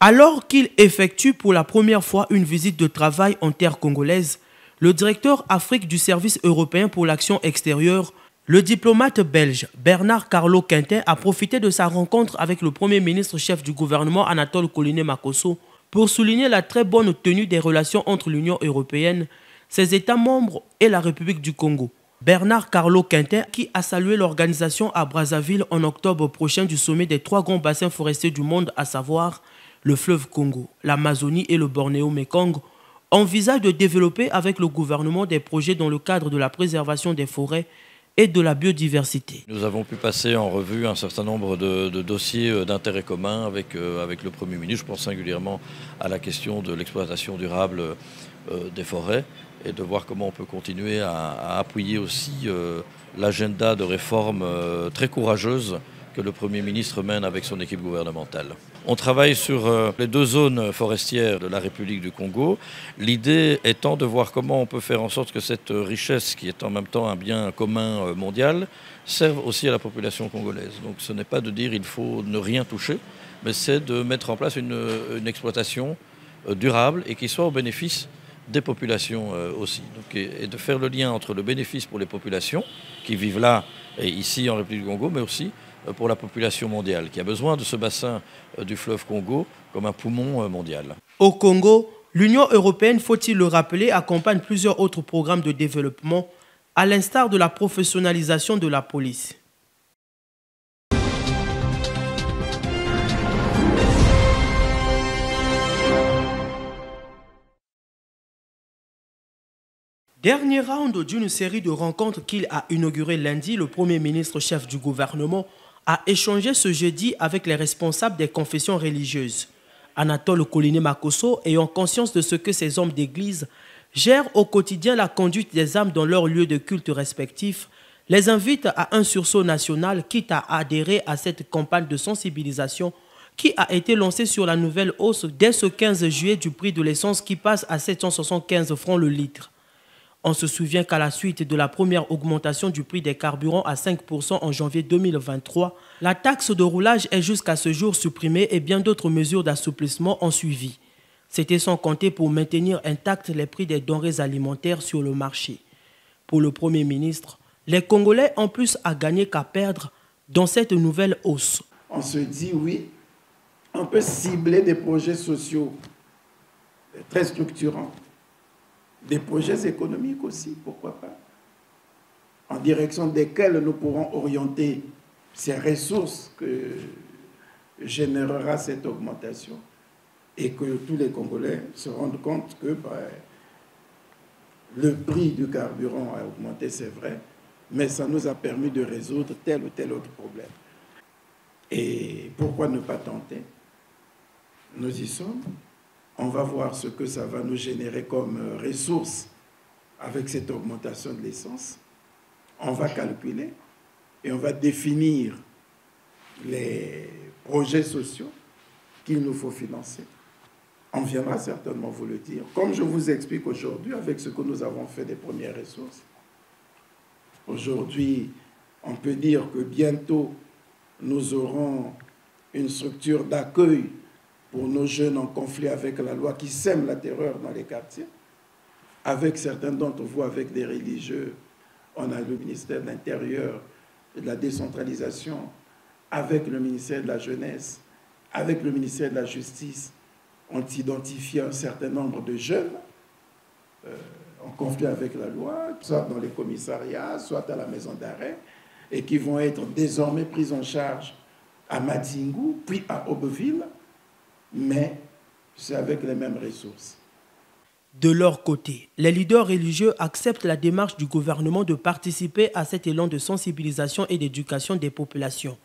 Alors qu'il effectue pour la première fois une visite de travail en terre congolaise, le directeur Afrique du Service européen pour l'action extérieure, le diplomate belge Bernard Carlo Quintet a profité de sa rencontre avec le Premier ministre chef du gouvernement Anatole Koliné-Makosso pour souligner la très bonne tenue des relations entre l'Union européenne, ses États membres et la République du Congo. Bernard Carlo Quintet, qui a salué l'organisation à Brazzaville en octobre prochain du sommet des 3 grands bassins forestiers du monde, à savoir le fleuve Congo, l'Amazonie et le Bornéo-Mékong, envisage de développer avec le gouvernement des projets dans le cadre de la préservation des forêts et de la biodiversité. Nous avons pu passer en revue un certain nombre de dossiers d'intérêt commun avec le Premier ministre. Je pense singulièrement à la question de l'exploitation durable des forêts et de voir comment on peut continuer à appuyer aussi l'agenda de réforme très courageuse que le Premier ministre mène avec son équipe gouvernementale. On travaille sur les 2 zones forestières de la République du Congo, l'idée étant de voir comment on peut faire en sorte que cette richesse, qui est en même temps un bien commun mondial, serve aussi à la population congolaise. Donc ce n'est pas de dire il faut ne rien toucher, mais c'est de mettre en place une exploitation durable et qui soit au bénéfice des populations aussi. Donc, et de faire le lien entre le bénéfice pour les populations qui vivent là et ici en République du Congo, mais aussi pour la population mondiale, qui a besoin de ce bassin du fleuve Congo comme un poumon mondial. Au Congo, l'Union européenne, faut-il le rappeler, accompagne plusieurs autres programmes de développement, à l'instar de la professionnalisation de la police. Dernier round d'une série de rencontres qu'il a inauguré lundi, le Premier ministre chef du gouvernement a échangé ce jeudi avec les responsables des confessions religieuses. Anatole Koliné-Makosso, ayant conscience de ce que ces hommes d'église gèrent au quotidien la conduite des âmes dans leurs lieux de culte respectifs, les invite à un sursaut national, quitte à adhérer à cette campagne de sensibilisation qui a été lancée sur la nouvelle hausse dès ce 15 juillet du prix de l'essence qui passe à 775 francs le litre. On se souvient qu'à la suite de la première augmentation du prix des carburants à 5% en janvier 2023, la taxe de roulage est jusqu'à ce jour supprimée et bien d'autres mesures d'assouplissement ont suivi. C'était sans compter pour maintenir intacts les prix des denrées alimentaires sur le marché. Pour le Premier ministre, les Congolais ont plus à gagner qu'à perdre dans cette nouvelle hausse. On se dit oui, on peut cibler des projets sociaux très structurants. Des projets économiques aussi, pourquoi pas, en direction desquels nous pourrons orienter ces ressources que générera cette augmentation et que tous les Congolais se rendent compte que le prix du carburant a augmenté, c'est vrai, mais ça nous a permis de résoudre tel ou tel autre problème. Et pourquoi ne pas tenter? Nous y sommes. On va voir ce que ça va nous générer comme ressources avec cette augmentation de l'essence. On va calculer et on va définir les projets sociaux qu'il nous faut financer. On viendra certainement vous le dire. Comme je vous explique aujourd'hui avec ce que nous avons fait des premières ressources. Aujourd'hui, on peut dire que bientôt, nous aurons une structure d'accueil pour nos jeunes en conflit avec la loi qui sème la terreur dans les quartiers. Avec certains d'entre vous, avec des religieux, on a le ministère de l'Intérieur et de la décentralisation, avec le ministère de la Jeunesse, avec le ministère de la Justice, on identifie un certain nombre de jeunes en conflit avec la loi, soit dans les commissariats, soit à la maison d'arrêt, et qui vont être désormais pris en charge à Madingou, puis à Aubeville, mais c'est avec les mêmes ressources. De leur côté, les leaders religieux acceptent la démarche du gouvernement de participer à cet élan de sensibilisation et d'éducation des populations.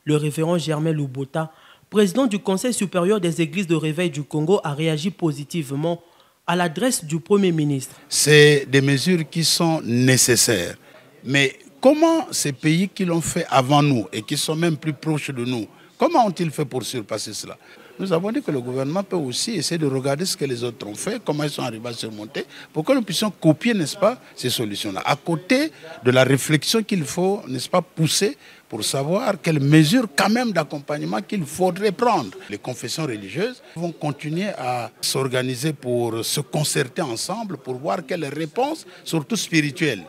Le révérend Germain Loubota, président du Conseil supérieur des églises de réveil du Congo, a réagi positivement à l'adresse du Premier ministre. C'est des mesures qui sont nécessaires. Mais Comment ces pays qui l'ont fait avant nous et qui sont même plus proches de nous, comment ont-ils fait pour surpasser cela? Nous avons dit que le gouvernement peut aussi essayer de regarder ce que les autres ont fait, comment ils sont arrivés à surmonter, pour que nous puissions copier, n'est-ce pas, ces solutions-là. À côté de la réflexion qu'il faut, n'est-ce pas, pousser pour savoir quelles mesures quand même d'accompagnement qu'il faudrait prendre. Les confessions religieuses vont continuer à s'organiser pour se concerter ensemble, pour voir quelles réponses, surtout spirituelles,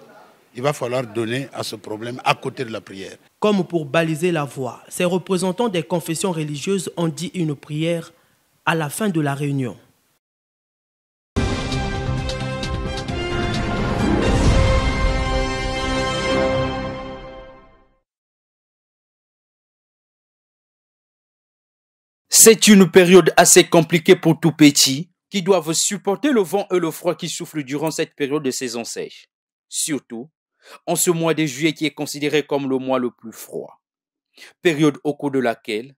il va falloir donner à ce problème à côté de la prière. Comme pour baliser la voie, ces représentants des confessions religieuses ont dit une prière à la fin de la réunion. C'est une période assez compliquée pour tout petit qui doivent supporter le vent et le froid qui soufflent durant cette période de saison sèche. Surtout en ce mois de juillet qui est considéré comme le mois le plus froid. Période au cours de laquelle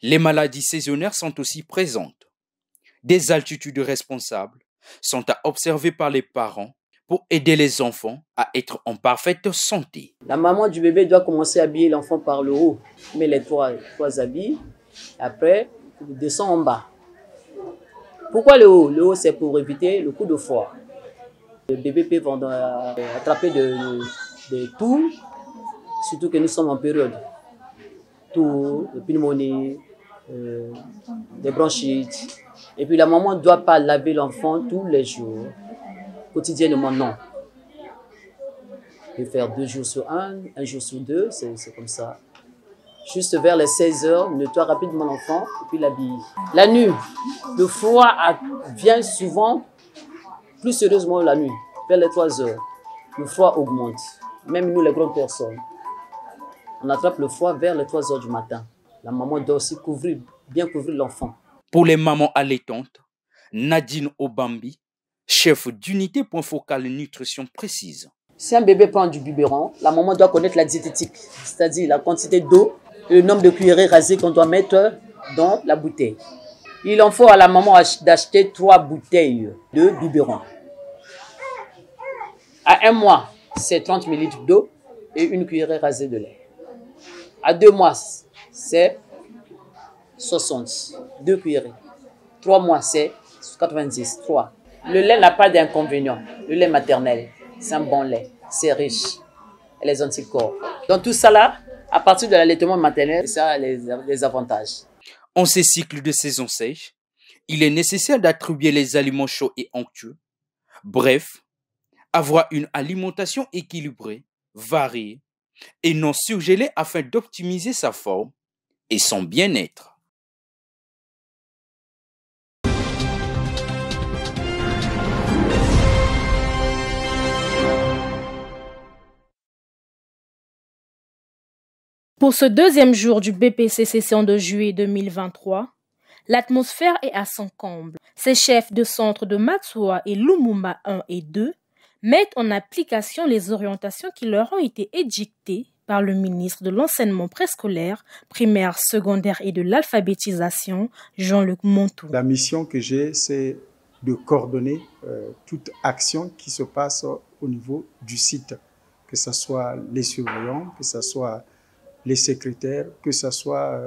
les maladies saisonnières sont aussi présentes. Des altitudes responsables sont à observer par les parents pour aider les enfants à être en parfaite santé. La maman du bébé doit commencer à habiller l'enfant par le haut. Mais les trois habits, après, il descend en bas. Pourquoi le haut? Le haut, c'est pour éviter le coup de froid. Le bébé peut attraper des toux, surtout que nous sommes en période. Toux, de pneumonie, des bronchites. Et puis la maman ne doit pas laver l'enfant tous les jours, quotidiennement, non. Il peut faire 2 jours sur 1 jour sur 2, c'est comme ça. Juste vers les 16 heures, nettoie rapidement l'enfant et puis l'habille. La nuit, le froid vient souvent, plus sérieusement la nuit, vers les 3 heures. Le froid augmente. Même nous, les grandes personnes, on attrape le froid vers les 3 heures du matin. La maman doit aussi bien couvrir l'enfant. Pour les mamans allaitantes, Nadine Obambi, chef d'unité point focal nutrition précise. Si un bébé prend du biberon, la maman doit connaître la diététique, c'est-à-dire la quantité d'eau et le nombre de cuillerées rasées qu'on doit mettre dans la bouteille. Il en faut à la maman d'acheter 3 bouteilles de biberon. À 1 mois, c'est 30 ml d'eau et 1 cuillerée rasée de lait. À 2 mois, c'est 60, 2 cuillerées. 3 mois, c'est 90, 3. Le lait n'a pas d'inconvénient. Le lait maternel, c'est un bon lait. C'est riche. Et les anticorps. Donc tout ça là, à partir de l'allaitement maternel, ça a les avantages. En ces cycles de saison sèche, il est nécessaire d'attribuer les aliments chauds et onctueux. Bref, avoir une alimentation équilibrée, variée et non surgelée afin d'optimiser sa forme et son bien-être. Pour ce deuxième jour du BPC session de juillet 2023, l'atmosphère est à son comble. Ces chefs de centre de Matsoua et Lumumba 1 et 2 mettent en application les orientations qui leur ont été édictées par le ministre de l'enseignement préscolaire, primaire, secondaire et de l'alphabétisation, Jean-Luc Montou. La mission que j'ai, c'est de coordonner toute action qui se passe au niveau du site, que ce soit les surveillants, que ce soit les secrétaires, que ce soit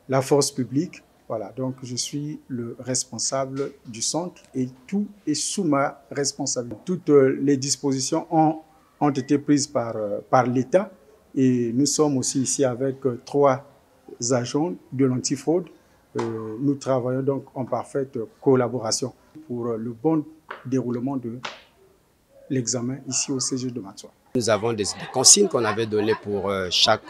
la force publique. Voilà, donc je suis le responsable du centre et tout est sous ma responsabilité. Toutes les dispositions ont été prises par l'État et nous sommes aussi ici avec 3 agents de l'antifraude. Nous travaillons donc en parfaite collaboration pour le bon déroulement de l'examen ici au CG de Matsoua. Nous avons des consignes qu'on avait données pour chaque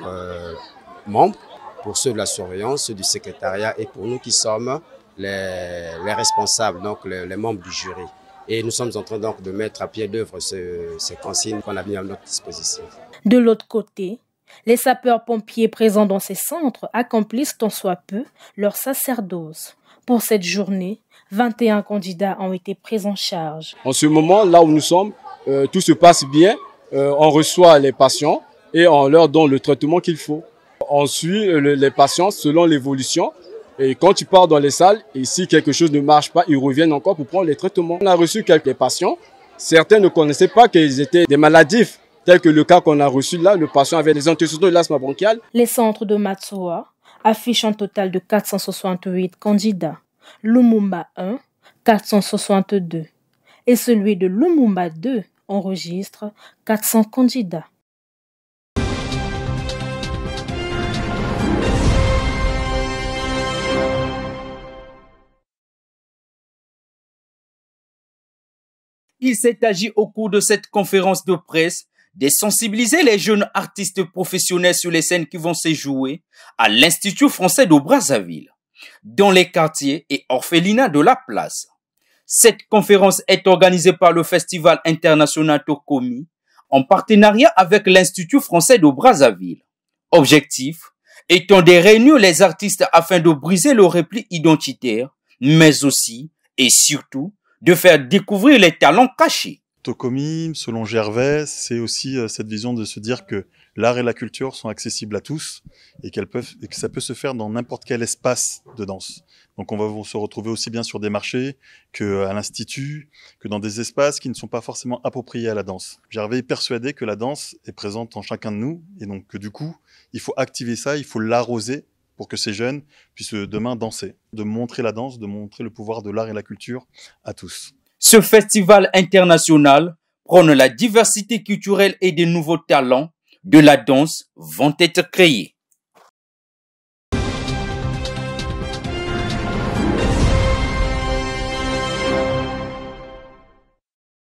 membre, pour ceux de la surveillance, ceux du secrétariat et pour nous qui sommes les responsables, donc les membres du jury. Et nous sommes en train donc de mettre à pied d'œuvre ces consignes qu'on a mis à notre disposition. De l'autre côté, les sapeurs-pompiers présents dans ces centres accomplissent tant soit peu leur sacerdoce. Pour cette journée, 21 candidats ont été pris en charge. En ce moment, là où nous sommes, tout se passe bien. On reçoit les patients et on leur donne le traitement qu'il faut. On suit les patients selon l'évolution. Et quand ils partent dans les salles, et si quelque chose ne marche pas, ils reviennent encore pour prendre les traitements. On a reçu quelques patients. Certains ne connaissaient pas qu'ils étaient des maladifs. tel que le cas qu'on a reçu là, le patient avait des antécédents de l'asthme bronchial. Les centres de Matsoa affichent un total de 468 candidats, Lumumba 1, 462 et celui de Lumumba 2 enregistre 400 candidats. Il s'est agi au cours de cette conférence de presse de sensibiliser les jeunes artistes professionnels sur les scènes qui vont se jouer à l'Institut français de Brazzaville, dans les quartiers et orphelinats de la place. Cette conférence est organisée par le Festival international Tokomi en partenariat avec l'Institut français de Brazzaville. Objectif étant de réunir les artistes afin de briser le repli identitaire, mais aussi et surtout de faire découvrir les talents cachés. Tokomi, selon Gervais, c'est aussi cette vision de se dire que l'art et la culture sont accessibles à tous et que ça peut se faire dans n'importe quel espace de danse. Donc on va se retrouver aussi bien sur des marchés qu'à l'institut, que dans des espaces qui ne sont pas forcément appropriés à la danse. Gervais est persuadé que la danse est présente en chacun de nous et donc que du coup, il faut activer ça, il faut l'arroser pour que ces jeunes puissent demain danser, de montrer la danse, de montrer le pouvoir de l'art et la culture à tous. Ce festival international prône la diversité culturelle et des nouveaux talents de la danse vont être créés.